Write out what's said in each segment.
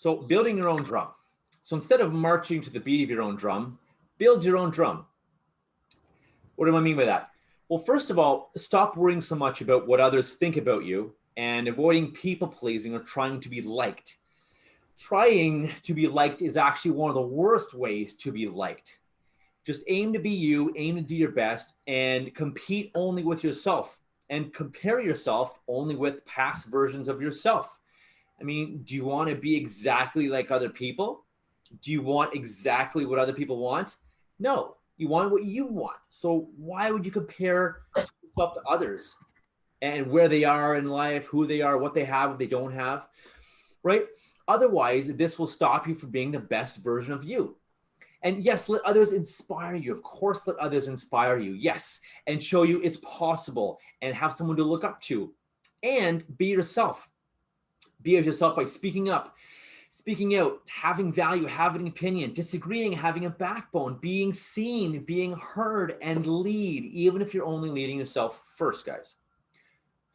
So building your own drum. So instead of marching to the beat of your own drum, build your own drum. What do I mean by that? Well, first of all, stop worrying so much about what others think about you and avoiding people pleasing or trying to be liked. Trying to be liked is actually one of the worst ways to be liked. Just aim to be you, aim to do your best, and compete only with yourself and compare yourself only with past versions of yourself. I mean, do you want to be exactly like other people? Do you want exactly what other people want? No, you want what you want. So why would you compare yourself to others and where they are in life, who they are, what they have, what they don't have, right? Otherwise, this will stop you from being the best version of you. And yes, let others inspire you. Of course, let others inspire you. Yes. And show you it's possible and have someone to look up to. And be yourself. Be yourself by speaking up, speaking out, having value, having an opinion, disagreeing, having a backbone, being seen, being heard, and lead, even if you're only leading yourself first, guys.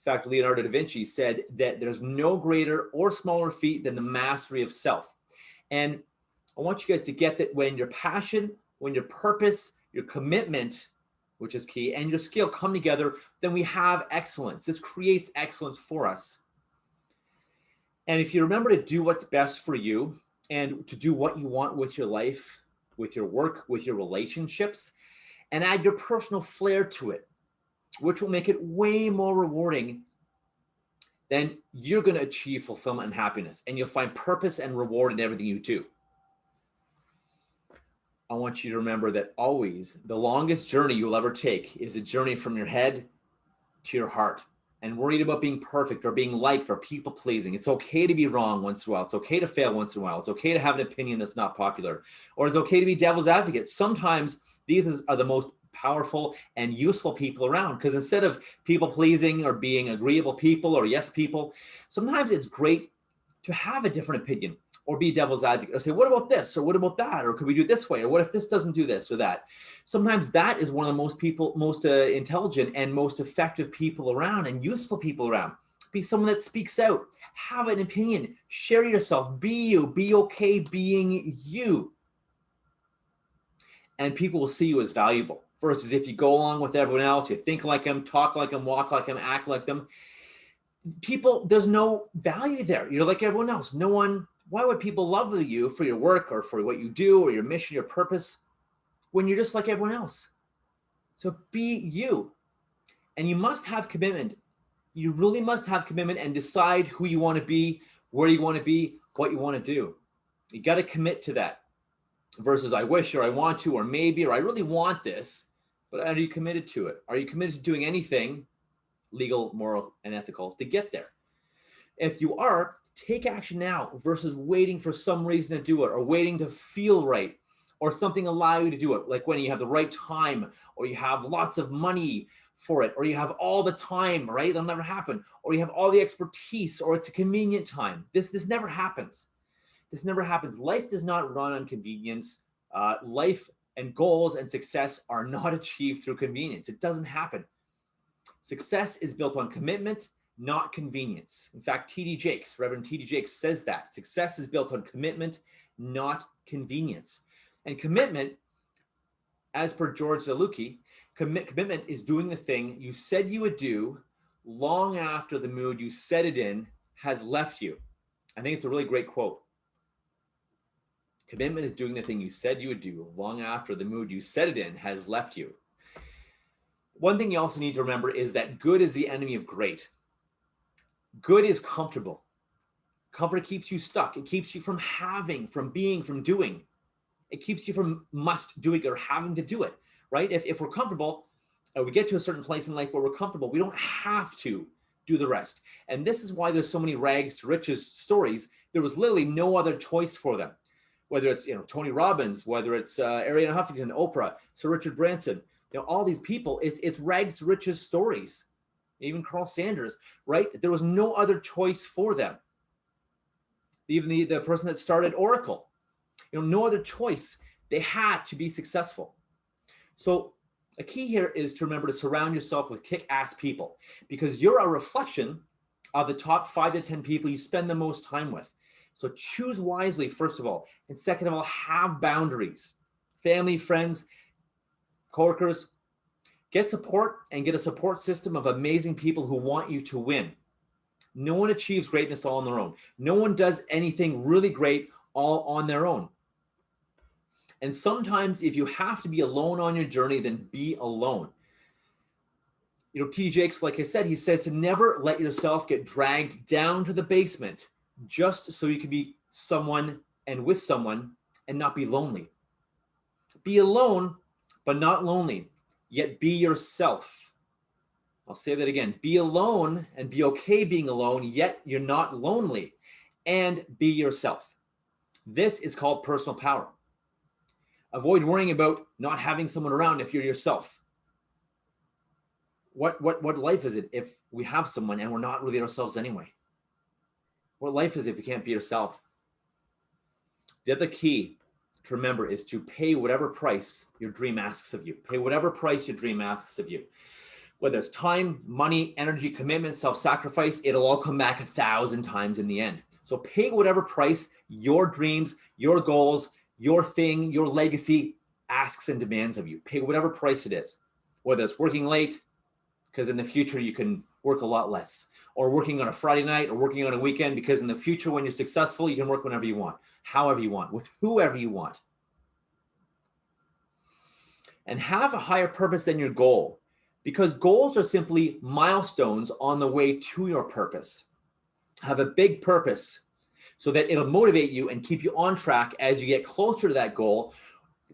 In fact, Leonardo da Vinci said that there's no greater or smaller feat than the mastery of self. And I want you guys to get that when your passion, when your purpose, your commitment, which is key, and your skill come together, then we have excellence. This creates excellence for us. And if you remember to do what's best for you and to do what you want with your life, with your work, with your relationships, and add your personal flair to it, which will make it way more rewarding, then you're going to achieve fulfillment and happiness, and you'll find purpose and reward in everything you do. I want you to remember that always the longest journey you'll ever take is a journey from your head to your heart. And worried about being perfect or being liked or people pleasing. It's okay to be wrong once in a while. It's okay to fail once in a while. It's okay to have an opinion that's not popular, or it's okay to be devil's advocate. Sometimes these are the most powerful and useful people around, because instead of people pleasing or being agreeable people or yes people, sometimes it's great to have a different opinion or be devil's advocate or say, what about this? Or what about that? Or could we do this way? Or what if this doesn't do this or that? Sometimes that is one of the most intelligent and most effective people around and useful people around. Be someone that speaks out, have an opinion, share yourself, be you, be okay being you. And people will see you as valuable versus if you go along with everyone else, you think like them, talk like them, walk like them, act like them. People, there's no value there. You're like everyone else. No one. Why would people love you for your work or for what you do or your mission, your purpose, when you're just like everyone else? So be you. And you must have commitment. You really must have commitment and decide who you want to be, where you want to be, what you want to do. You got to commit to that versus I wish or I want to or maybe or I really want this, but are you committed to it? Are you committed to doing anything legal, moral, and ethical to get there? If you are, take action now versus waiting for some reason to do it or waiting to feel right or something allow you to do it. Like when you have the right time or you have lots of money for it or you have all the time, right? That'll never happen. Or you have all the expertise or it's a convenient time. This never happens. This never happens. Life does not run on convenience. Life and goals and success are not achieved through convenience. It doesn't happen. Success is built on commitment, not convenience. In fact, Reverend T.D. Jakes says that. Success is built on commitment, not convenience. And commitment, as per George Zaluki, commitment is doing the thing you said you would do long after the mood you set it in has left you. I think it's a really great quote. Commitment is doing the thing you said you would do long after the mood you set it in has left you. One thing you also need to remember is that good is the enemy of great. Good is comfortable. Comfort keeps you stuck. It keeps you from having, from being, from doing. It keeps you from must doing or having to do it, right? If we're comfortable, we get to a certain place in life where we're comfortable, we don't have to do the rest. And this is why there's so many rags to riches stories. There was literally no other choice for them. Whether it's Tony Robbins, whether it's Arianna Huffington, Oprah, Sir Richard Branson, all these people, it's rags to riches stories. Even Carl Sanders, right? There was no other choice for them. Even the person that started Oracle, no other choice. They had to be successful. So a key here is to remember to surround yourself with kick-ass people because you're a reflection of the top 5 to 10 people you spend the most time with. So choose wisely, first of all. And second of all, have boundaries. Family, friends, coworkers, get support and get a support system of amazing people who want you to win. No one achieves greatness all on their own. No one does anything really great all on their own. And sometimes if you have to be alone on your journey, then be alone. You know, T.D. Jakes, like I said, he says to never let yourself get dragged down to the basement just so you can be someone and with someone and not be lonely. Be alone, but not lonely, yet be yourself. I'll say that again. Be alone and be okay being alone, yet you're not lonely, and be yourself. This is called personal power. Avoid worrying about not having someone around if you're yourself. What life is it if we have someone and we're not really ourselves anyway? What life is it if you can't be yourself? The other key to remember is to pay whatever price your dream asks of you. Pay whatever price your dream asks of you. Whether it's time, money, energy, commitment, self-sacrifice, it'll all come back 1,000 times in the end. So pay whatever price your dreams, your goals, your thing, your legacy asks and demands of you. Pay whatever price it is. Whether it's working late, because in the future you can work a lot less, or working on a Friday night or working on a weekend, because in the future when you're successful, you can work whenever you want, however you want, with whoever you want. And have a higher purpose than your goal, because goals are simply milestones on the way to your purpose. Have a big purpose so that it'll motivate you and keep you on track as you get closer to that goal,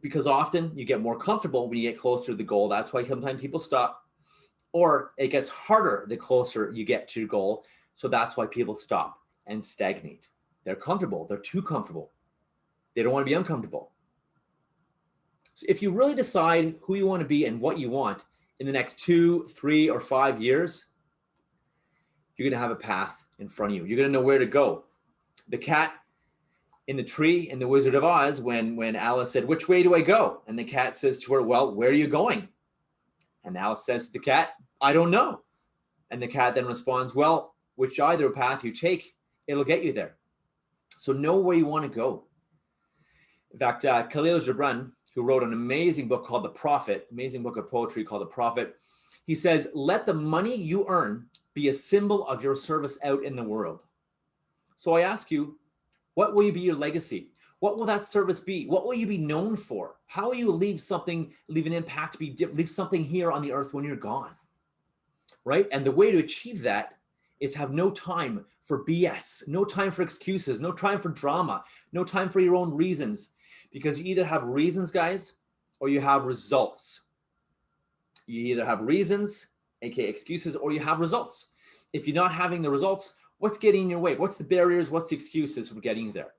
because often you get more comfortable when you get closer to the goal. That's why sometimes people stop. Or it gets harder the closer you get to your goal. So that's why people stop and stagnate. They're comfortable. They're too comfortable. They don't want to be uncomfortable. So if you really decide who you want to be and what you want in the next 2, 3, or 5 years, you're going to have a path in front of you. You're going to know where to go. The cat in the tree in The Wizard of Oz, when Alice said, "Which way do I go?" And the cat says to her, "Well, where are you going?" And Alice says to the cat, "I don't know." And the cat then responds, "Well, which either path you take, it'll get you there." So know where you want to go. In fact, Khalil Gibran, who wrote an amazing book called The Prophet, amazing book of poetry called The Prophet, he says, "Let the money you earn be a symbol of your service out in the world." So I ask you, what will be your legacy? What will that service be? What will you be known for? How will you leave something, leave an impact, leave something here on the earth when you're gone? Right? And the way to achieve that is have no time for BS, no time for excuses, no time for drama, no time for your own reasons, because you either have reasons, guys, or you have results. You either have reasons, aka excuses, or you have results. If you're not having the results, what's getting in your way? What's the barriers? What's the excuses from getting there?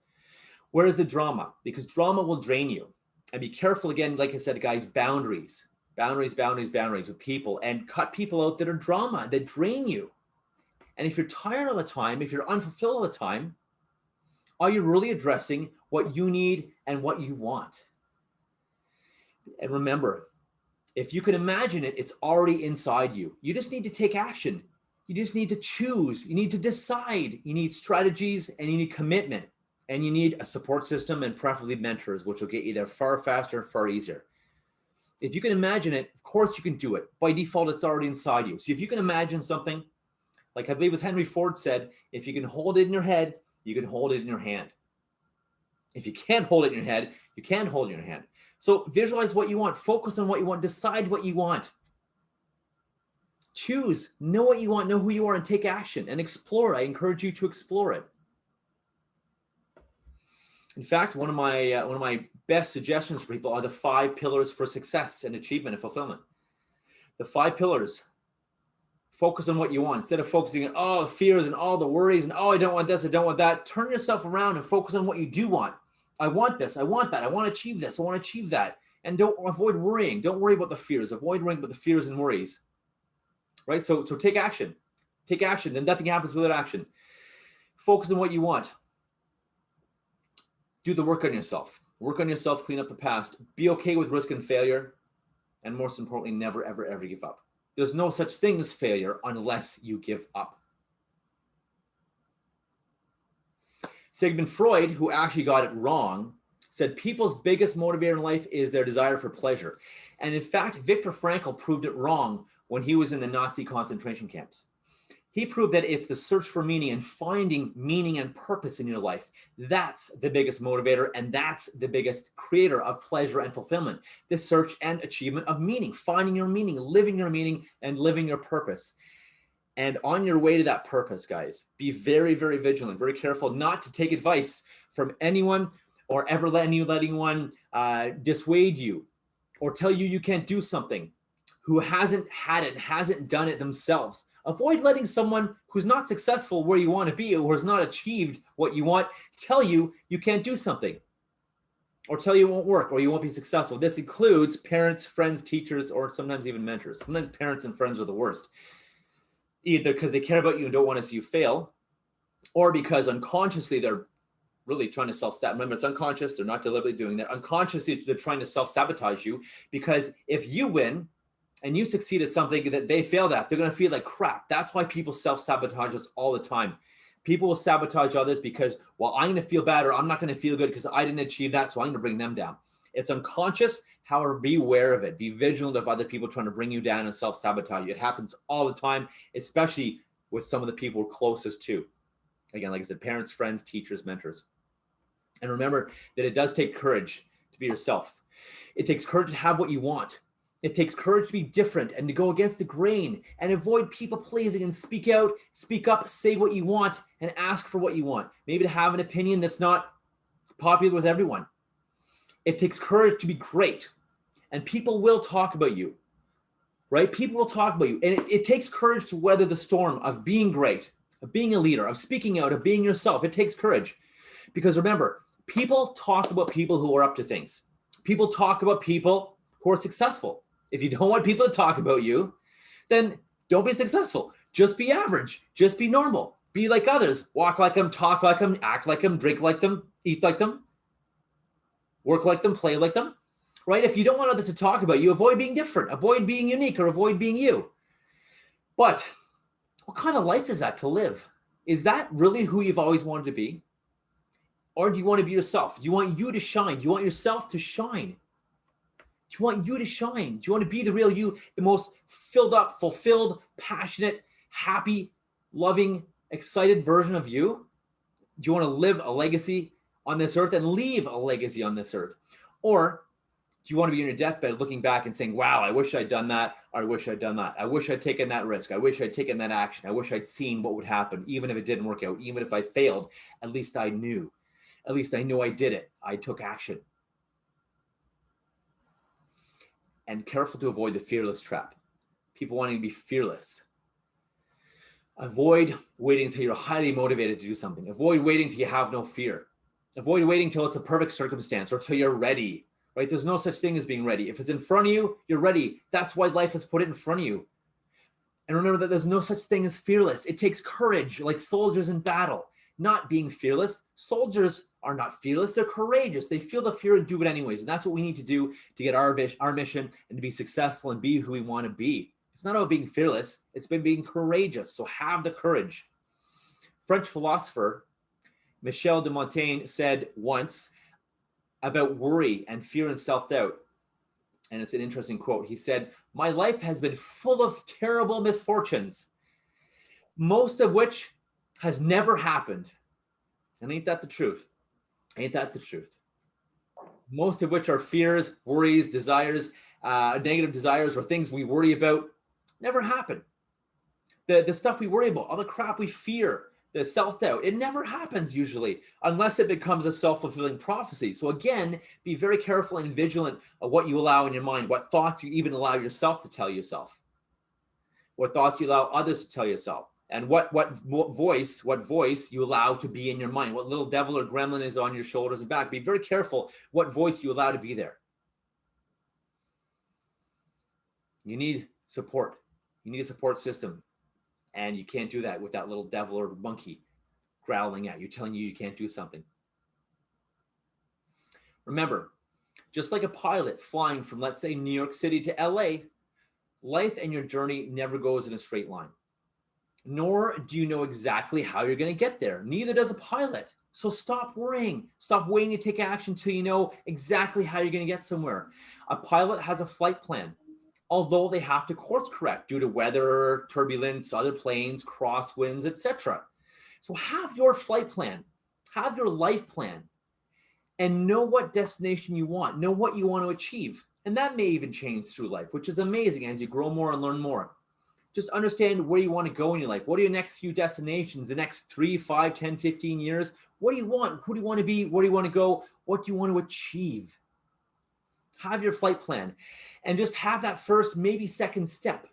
Where is the drama? Because drama will drain you. And be careful, again, like I said, guys, boundaries with people, and cut people out that are drama, that drain you. And if you're tired all the time, if you're unfulfilled all the time, are you really addressing what you need and what you want? And remember, if you can imagine it, it's already inside you. You just need to take action. You just need to choose. You need to decide. You need strategies and you need commitment. And you need a support system and preferably mentors, which will get you there far faster, far easier. If you can imagine it, of course you can do it. By default, it's already inside you. So if you can imagine something, like I believe as Henry Ford said, if you can hold it in your head, you can hold it in your hand. If you can't hold it in your head, you can't hold it in your hand. So visualize what you want, focus on what you want, decide what you want. Choose, know what you want, know who you are, and take action and explore. I encourage you to explore it. In fact, one of my best suggestions for people are the 5 pillars for success and achievement and fulfillment. The 5 pillars. Focus on what you want. Instead of focusing on all the fears and all the worries and, oh, I don't want this, I don't want that. Turn yourself around and focus on what you do want. I want this, I want that, I want to achieve this, I want to achieve that. And don't avoid worrying. Don't worry about the fears. Avoid worrying about the fears and worries. Right? So take action. Take action. Then nothing happens without action. Focus on what you want. Do the work on yourself. Work on yourself, clean up the past. Be okay with risk and failure. And most importantly, never, ever, ever give up. There's no such thing as failure unless you give up. Sigmund Freud, who actually got it wrong, said people's biggest motivator in life is their desire for pleasure. And in fact, Viktor Frankl proved it wrong when he was in the Nazi concentration camps. He proved that it's the search for meaning and finding meaning and purpose in your life. That's the biggest motivator, and that's the biggest creator of pleasure and fulfillment. The search and achievement of meaning, finding your meaning, living your meaning, and living your purpose. And on your way to that purpose, guys, be very, very vigilant, very careful not to take advice from anyone or ever let anyone dissuade you or tell you you can't do something who hasn't had it, hasn't done it themselves. Avoid letting someone who's not successful where you want to be or has not achieved what you want tell you you can't do something or tell you it won't work or you won't be successful. This includes parents, friends, teachers, or sometimes even mentors. Sometimes parents and friends are the worst, either because they care about you and don't want to see you fail, or because unconsciously they're really trying to self-sabotage. Remember, it's unconscious. They're not deliberately doing that. Unconsciously, they're trying to self-sabotage you, because if you win and you succeed at something that they failed at, they're going to feel like crap. That's why people self-sabotage us all the time. People will sabotage others because, well, I'm going to feel bad or I'm not going to feel good because I didn't achieve that, so I'm going to bring them down. It's unconscious. However, be aware of it. Be vigilant of other people trying to bring you down and self-sabotage you. It happens all the time, especially with some of the people we're closest to. Again, like I said, parents, friends, teachers, mentors. And remember that it does take courage to be yourself. It takes courage to have what you want. It takes courage to be different and to go against the grain and avoid people pleasing and speak out, speak up, say what you want and ask for what you want. Maybe to have an opinion that's not popular with everyone. It takes courage to be great, and people will talk about you, right? People will talk about you, and it takes courage to weather the storm of being great, of being a leader, of speaking out, of being yourself. It takes courage, because remember, people talk about people who are up to things. People talk about people who are successful. If you don't want people to talk about you, then don't be successful. Just be average. Just be normal. Be like others. Walk like them, talk like them, act like them, drink like them, eat like them, work like them, play like them, right? If you don't want others to talk about you, avoid being different, avoid being unique, or avoid being you. But what kind of life is that to live? Is that really who you've always wanted to be? Or do you want to be yourself? Do you want you to shine? Do you want yourself to shine? Do you want you to shine? Do you want to be the real you, the most filled up, fulfilled, passionate, happy, loving, excited version of you? Do you want to live a legacy on this earth and leave a legacy on this earth? Or do you want to be on your deathbed looking back and saying, wow, I wish I'd done that, or I wish I'd done that. I wish I'd taken that risk. I wish I'd taken that action. I wish I'd seen what would happen, even if it didn't work out, even if I failed, at least I knew. At least I knew I did it. I took action. And careful to avoid the fearless trap. People wanting to be fearless. Avoid waiting until you're highly motivated to do something. Avoid waiting till you have no fear. Avoid waiting till it's a perfect circumstance or till you're ready, right? There's no such thing as being ready. If it's in front of you, you're ready. That's why life has put it in front of you. And remember that there's no such thing as fearless. It takes courage, like soldiers in battle. Not being fearless. Soldiers are not fearless. They're courageous. They feel the fear and do it anyways. And that's what we need to do to get our mission and to be successful and be who we want to be. It's not about being fearless. It's been being courageous. So have the courage. French philosopher Michel de Montaigne said once about worry and fear and self-doubt, and it's an interesting quote. He said, "My life has been full of terrible misfortunes, most of which has never happened." And ain't that the truth? Ain't that the truth? Most of which are fears, worries, desires, negative desires, or things we worry about never happen. The stuff we worry about, all the crap we fear, the self-doubt, it never happens usually, unless it becomes a self-fulfilling prophecy. So again, be very careful and vigilant of what you allow in your mind, what thoughts you even allow yourself to tell yourself, what thoughts you allow others to tell yourself. And what voice you allow to be in your mind, what little devil or gremlin is on your shoulders and back. Be very careful what voice you allow to be there. You need support. You need a support system. And you can't do that with that little devil or monkey growling at you, telling you can't do something. Remember, just like a pilot flying from, let's say, New York City to LA, life and your journey never goes in a straight line. Nor do you know exactly how you're going to get there. Neither does a pilot. So stop worrying. Stop waiting to take action until you know exactly how you're going to get somewhere. A pilot has a flight plan, although they have to course correct due to weather, turbulence, other planes, crosswinds, etc. So have your flight plan, have your life plan, and know what destination you want, know what you want to achieve. And that may even change through life, which is amazing as you grow more and learn more. Just understand where you want to go in your life. What are your next few destinations, the next 3, 5, 10, 15 years? What do you want? Who do you want to be? Where do you want to go? What do you want to achieve? Have your flight plan and just have that first, maybe second step.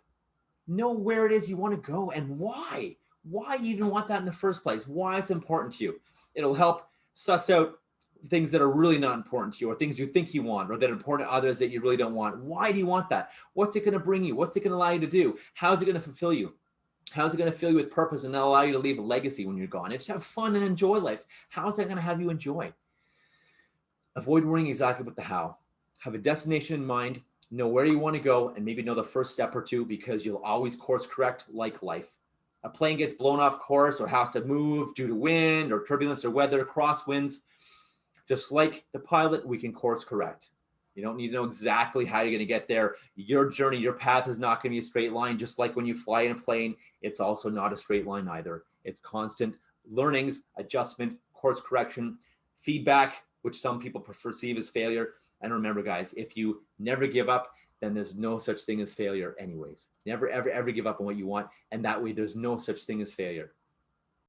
Know where it is you want to go and why. Why you even want that in the first place? Why it's important to you. It'll help suss out things that are really not important to you, or things you think you want, or that are important to others that you really don't want. Why do you want that? What's it going to bring you? What's it going to allow you to do? How's it going to fulfill you? How's it going to fill you with purpose and allow you to leave a legacy when you're gone? And just have fun and enjoy life. How's that going to have you enjoy? Avoid worrying exactly about the how. Have a destination in mind, know where you want to go, and maybe know the first step or two, because you'll always course correct like life. A plane gets blown off course or has to move due to wind or turbulence or weather, crosswinds. Just like the pilot, we can course correct. You don't need to know exactly how you're going to get there. Your journey, your path is not going to be a straight line. Just like when you fly in a plane, it's also not a straight line either. It's constant learnings, adjustment, course correction, feedback, which some people perceive as failure. And remember, guys, if you never give up, then there's no such thing as failure anyways. Never, ever, ever give up on what you want. And that way, there's no such thing as failure.